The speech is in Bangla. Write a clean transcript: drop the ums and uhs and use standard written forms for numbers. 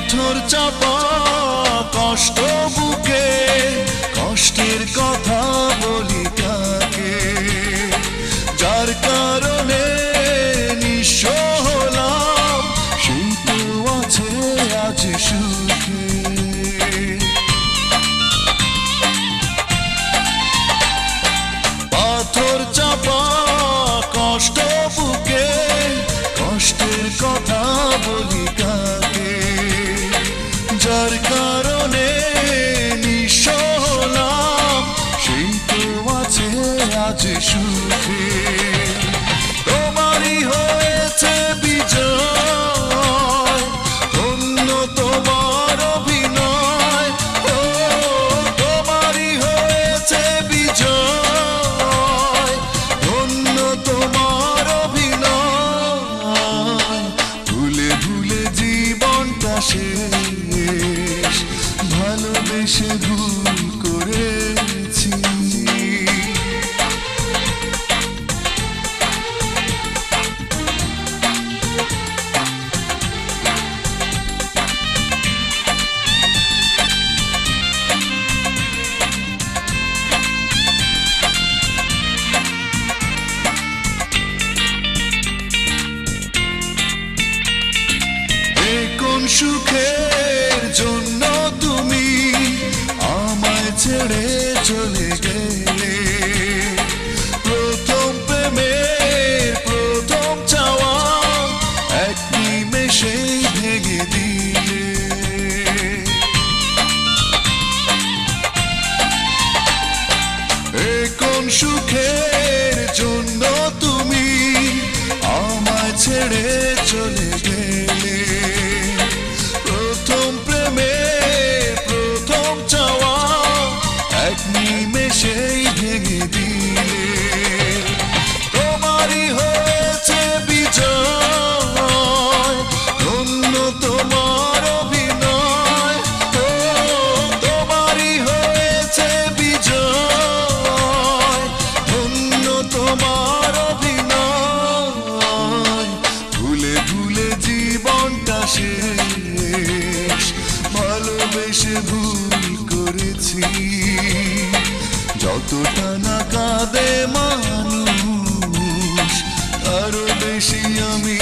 পাথর চাপা কষ্ট বুকে, কষ্টের কথা বলি কাকে, যার কারণে নিঃস্ব হলাম, সেই তো আছে আজ সুখে। পাথর চাপা কষ্ট বুকে, কষ্টের কথা বলি কাকে, যার কারণে নিঃস্ব হলাম, সেই তো আছে আজ সুখে। তোমারই হয়েছে বিজয়, ধন্য তোমার অভিনয়, ও তোমারই হয়েছে বিজয়, ধন্য তোমার অভিনয়। ভুলে ভুলে জীবনটা শেষ, ভালোবেসে ভুল করেছি। কোন সুখের জন্য তুমি আমায় ছেড়ে চলে গেলে, প্রথম প্রেমের প্রথম চাওয়া এক নিমেষেই ভেঙে দিলে। কোন সুখের জন্য তুমি আমায় ছেড়ে চলে গেলে, প্রথম প্রেমের প্রথম চাওয়া এক নিমেষেই ভেঙে দিলে। তোমারই হয়েছে বিজয়, ধন্য তোমার অভিনয়, ও তোমারই হয়েছে বিজয়, ধন্য তোমার অভিনয়। ভুলে ভুলে জীবনটা শেষ, ভালোবেসে ভুল করেছি। যতটা না কাঁদে মানুষ, আরো বেশি আমি